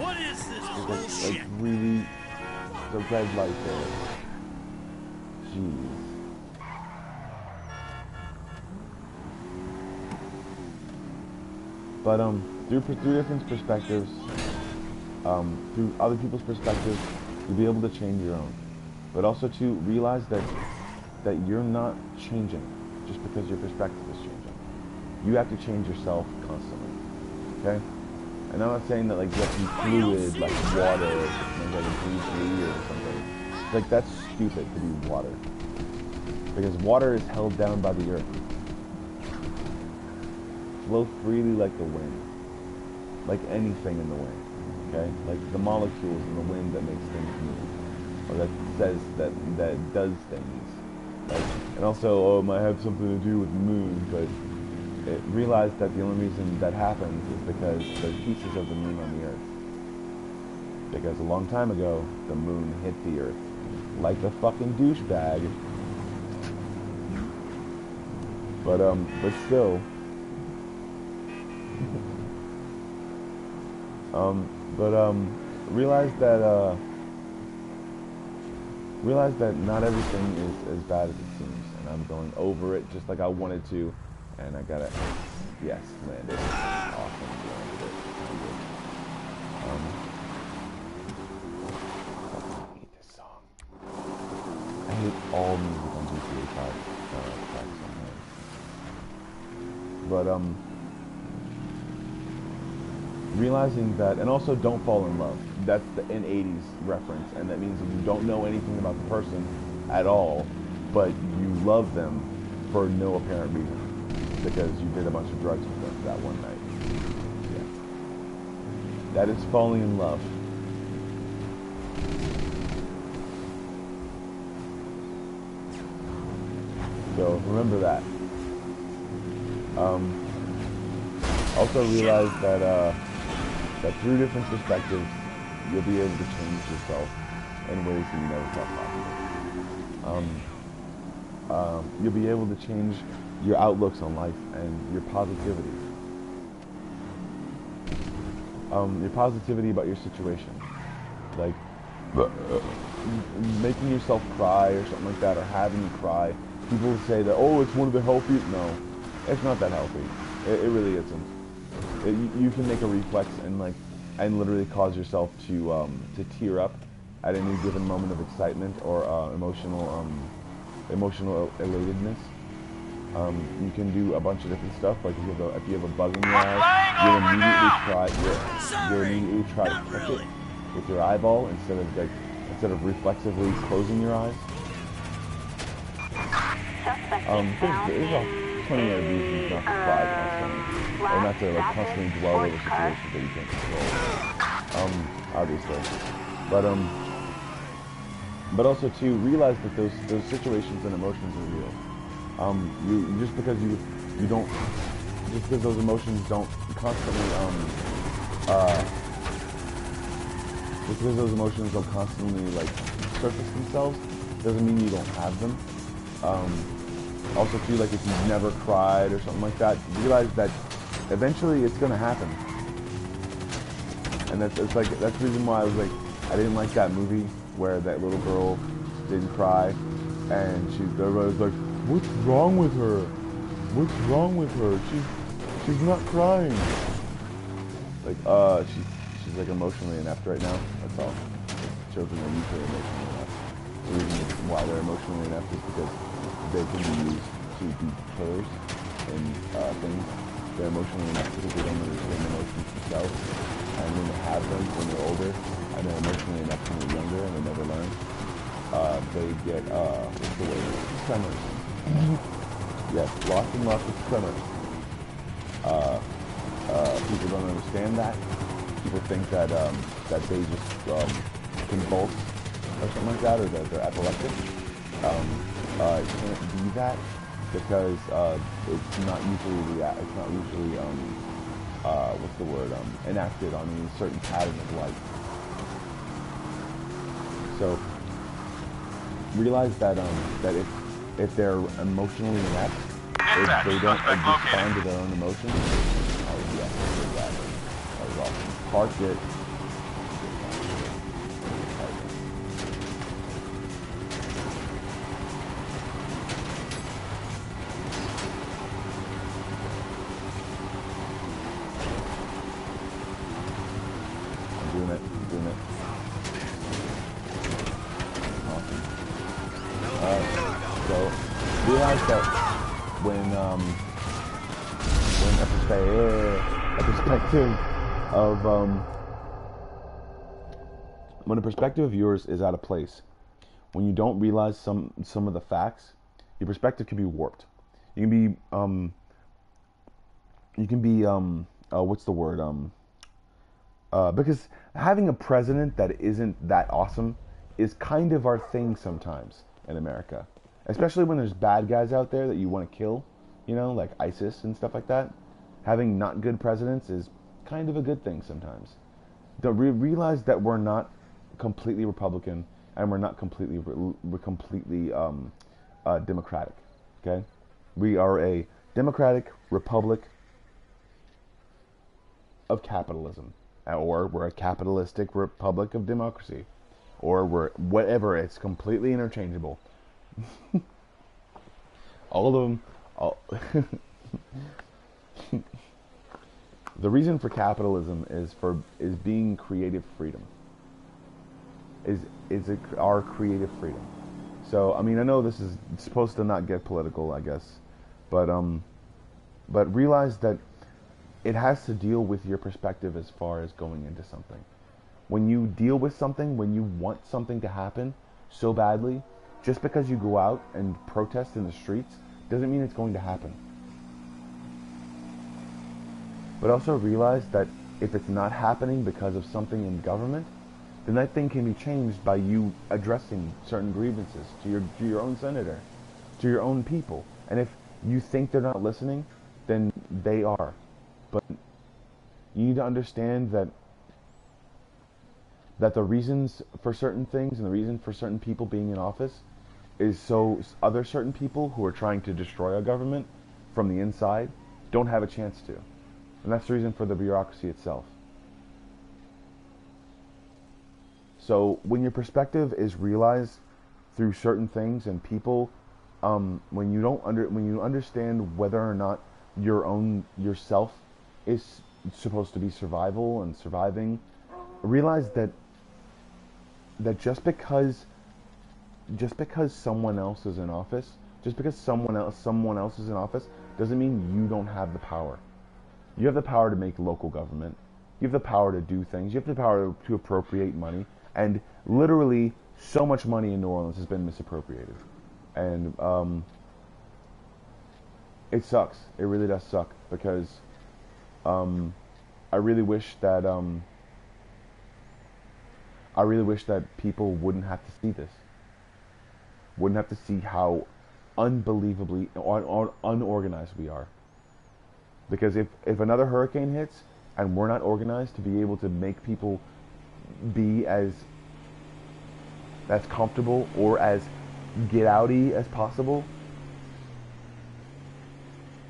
What is this Like bullshit? really, the red light there. Jeez. But through different perspectives, through other people's perspectives, you'll be able to change your own. But also to realize that you're not changing just because your perspective is changing. You have to change yourself constantly. Okay? And I'm not saying that like you have to be fluid like water or something like a bleach or something. Like that's stupid to be water. Because water is held down by the earth. Flow freely like the wind. Like anything in the wind. Okay? Like the molecules in the wind that makes things move. Or that says that does things. Like, and also, it might have something to do with the moon, but realize that the only reason that happens is because there's pieces of the moon on the earth. Because a long time ago, the moon hit the earth. Like the fucking douchebag. But still. Realize that not everything is as bad as it seems, and I'm going over it just like I wanted to, and I gotta, yes, landed. Awesome, landed it. I hate this song. I hate all music on GTA 5 tracks on there. But realizing that, and also don't fall in love. That's an 80s reference, and that means that you don't know anything about the person at all, but you love them for no apparent reason, because you did a bunch of drugs with them that one night. Yeah. That is falling in love. So remember that. Also realize that through different perspectives, you'll be able to change yourself in ways that you never thought possible. You'll be able to change your outlooks on life and your positivity. Your positivity about your situation. Like, making yourself cry or something like that, or having you cry. People say that, oh, it's one of the healthiest. No, it's not that healthy. It really isn't. You can make a reflex and literally cause yourself to tear up at any given moment of excitement or emotional elatedness. You can do a bunch of different stuff. Like if you have a bug in your eye, you'll immediately try to catch it with your eyeball instead of reflexively closing your eyes. Suspect is found there's plenty of reasons not to cry constantly, or not to like constantly dwell over situations that you can't control. Obviously, but also to realize that those situations and emotions are real. You just because you don't, just because those emotions don't constantly just because those emotions don't constantly like surface themselves doesn't mean you don't have them. Also too, like if you've never cried or something like that, realize that eventually it's gonna happen. And that's the reason why I was like, I didn't like that movie where that little girl didn't cry, and everybody was like, what's wrong with her? What's wrong with her? She's not crying. Like, she's like emotionally inept right now. That's all. Children are usually emotionally inept. The reason why they're emotionally inept is because they can be used to be killers in things. They're emotionally inept because they don't understand emotions themselves. And when they have them when they're older, and they're emotionally inept when they're younger and they never learn, they get, what's the word? Tremors. Yes, lots and lots of tremors. People don't understand that. People think that they just convulse or something like that, or that they're epileptic. It can't be that because it's not usually what's the word? Enacted on a certain pattern of life. So realize that if they're emotionally inept, if they don't respond to their own emotions. Oh yes, that was awesome. Park it. I'm doing it. Awesome. So realize that when a perspective of yours is out of place, when you don't realize some of the facts, your perspective can be warped. You can be what's the word? Because having a president that isn't that awesome is kind of our thing sometimes in America. Especially when there's bad guys out there that you want to kill, like ISIS and stuff like that. Having not good presidents is kind of a good thing sometimes. Realize that we're not completely Republican and we're not completely democratic. Okay, we are a democratic republic of capitalism, or we're a capitalistic republic of democracy, or we're whatever. It's completely interchangeable. All of them. The reason for capitalism is being creative freedom. Our creative freedom. So I mean, I know this is supposed to not get political, I guess, but realize that it has to deal with your perspective as far as going into something. When you deal with something, when you want something to happen so badly, just because you go out and protest in the streets doesn't mean it's going to happen. But also realize that if it's not happening because of something in government, then that thing can be changed by you addressing certain grievances to your own senator, to your own people. And if you think they're not listening, then they are. But you need to understand that the reasons for certain things and the reason for certain people being in office is so other certain people who are trying to destroy our government from the inside don't have a chance to. And that's the reason for the bureaucracy itself. So when your perspective is realized through certain things and people, when you understand whether or not yourself is supposed to be survival and surviving, realize that just because someone else is in office, doesn't mean you don't have the power. You have the power to make local government. You have the power to do things. You have the power to appropriate money. And literally, so much money in New Orleans has been misappropriated. And it sucks. It really does suck because I really wish that people wouldn't have to see this. Wouldn't have to see how unbelievably unorganized we are. Because if another hurricane hits and we're not organized to be able to make people be as comfortable or as get-outy as possible,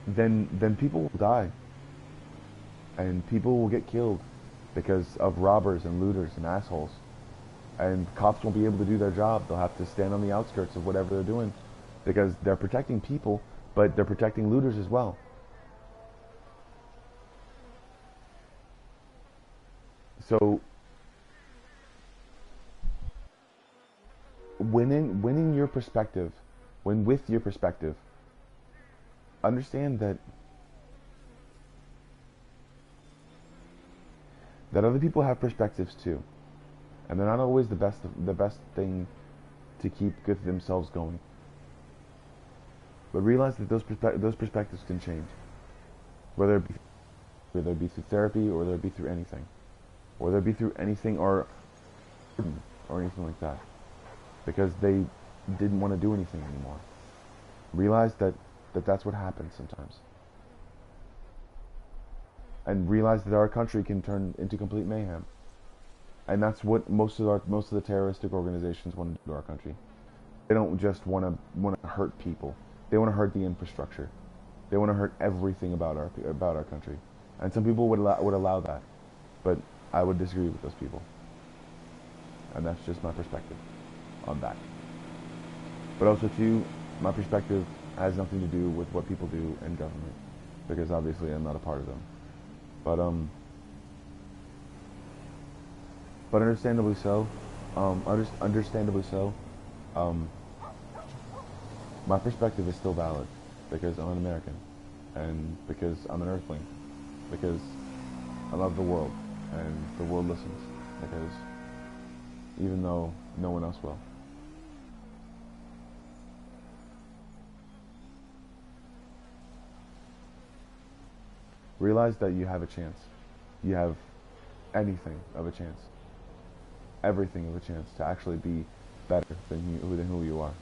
then people will die. And people will get killed because of robbers and looters and assholes. And cops won't be able to do their job. They'll have to stand on the outskirts of whatever they're doing because they're protecting people, but they're protecting looters as well. So winning your perspective, with your perspective, understand that other people have perspectives too, and they're not always the best thing to keep good themselves going. But realize that those perspectives can change, whether it be through therapy or whether it be through anything, or whether it be through anything or anything like that, because they didn't want to do anything anymore. Realize that that's what happens sometimes. And realize that our country can turn into complete mayhem. And that's what most of the terroristic organizations want to do to our country. They don't just want to hurt people. They want to hurt the infrastructure. They want to hurt everything about our country. And some people would allow that, but I would disagree with those people. And that's just my perspective on that. But also too, my perspective has nothing to do with what people do in government, because obviously I'm not a part of them. But understandably so. My perspective is still valid because I'm an American, and because I'm an Earthling, because I love the world, and the world listens, because even though no one else will. Realize that you have a chance. You have anything of a chance. Everything of a chance to actually be better than who you are.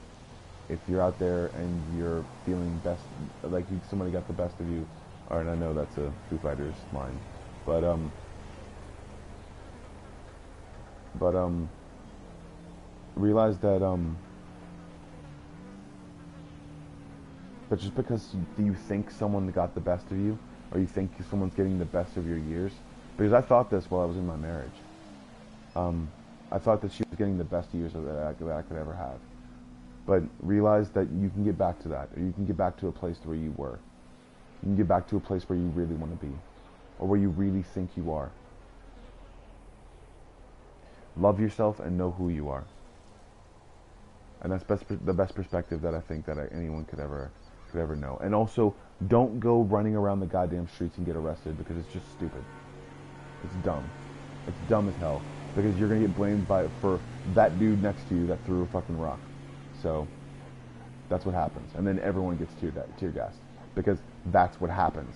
If you're out there and you're feeling best, like somebody got the best of you, and I know that's a Foo Fighters line, but realize that just because you think someone got the best of you, or you think someone's getting the best of your years, because I thought this while I was in my marriage. I thought that she was getting the best years that I could ever have. But realize that you can get back to that, or you can get back to a place where you were. You can get back to a place where you really want to be, or where you really think you are. Love yourself and know who you are. And that's the best perspective that I think that anyone could ever know. And also, don't go running around the goddamn streets and get arrested, because it's just stupid. It's dumb. It's dumb as hell, because you're gonna get blamed for that dude next to you that threw a fucking rock. So that's what happens, and then everyone gets tear gassed, because that's what happens.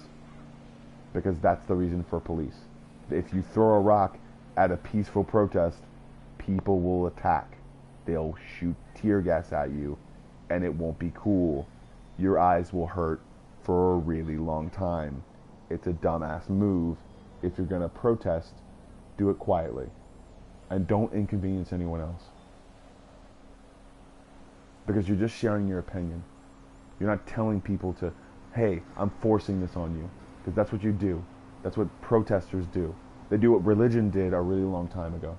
Because that's the reason for police. If you throw a rock at a peaceful protest, people will attack. They'll shoot tear gas at you, and it won't be cool. Your eyes will hurt for a really long time. It's a dumbass move. If you're gonna protest, do it quietly, and don't inconvenience anyone else, because you're just sharing your opinion. You're not telling people to, hey, I'm forcing this on you, because that's what you do. That's what protesters do. They do what religion did a really long time ago.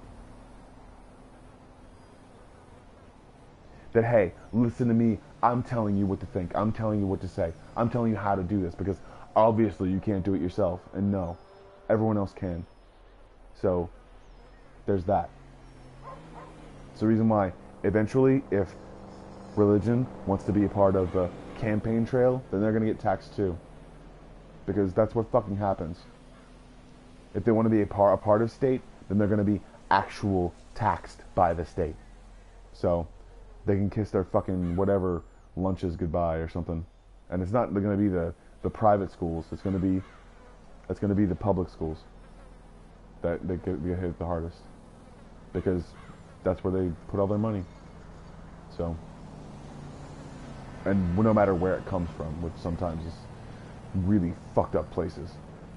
That, hey, listen to me, I'm telling you what to think, I'm telling you what to say, I'm telling you how to do this, because obviously you can't do it yourself, and no, everyone else can. So, there's that. It's the reason why, eventually, if religion wants to be a part of the campaign trail, then they're going to get taxed too. Because that's what fucking happens. If they want to be a part of state, then they're going to be actual taxed by the state. So, they can kiss their fucking whatever lunches goodbye or something. And it's not going to be the private schools. It's going to be the public schools that get hit the hardest, because that's where they put all their money. So, and no matter where it comes from, which sometimes is really fucked up places,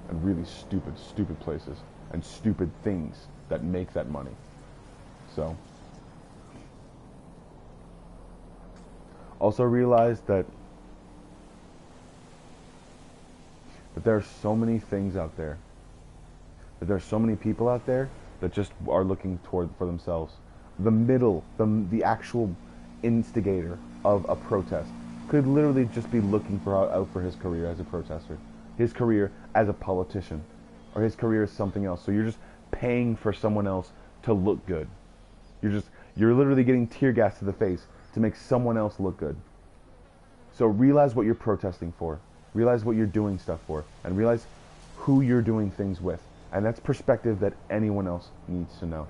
and really stupid places, and stupid things that make that money. So, also realize that there are so many things out there, that there are so many people out there that just are looking for themselves. The actual instigator of a protest could literally just be looking out for his career as a protester, his career as a politician, or his career as something else. So you're just paying for someone else to look good. You're literally getting tear gas to the face to make someone else look good. So realize what you're protesting for. Realize what you're doing stuff for, and realize who you're doing things with. And that's perspective that anyone else needs to know.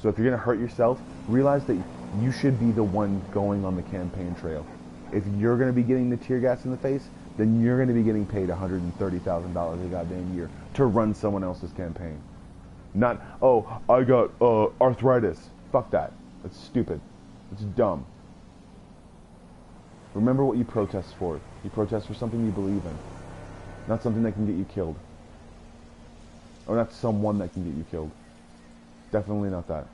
So if you're going to hurt yourself, realize that you should be the one going on the campaign trail. If you're going to be getting the tear gas in the face, then you're going to be getting paid $130,000 a goddamn year to run someone else's campaign. Not, oh, I got arthritis. Fuck that. That's stupid. It's dumb. Remember what you protest for. You protest for something you believe in, not something that can get you killed. Or not someone that can get you killed. Definitely not that.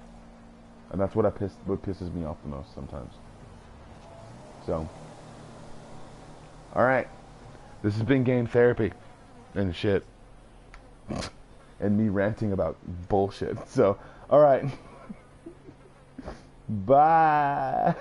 And that's what pisses me off the most sometimes. So, alright. This has been game therapy. And shit. And me ranting about bullshit. So, alright. Bye.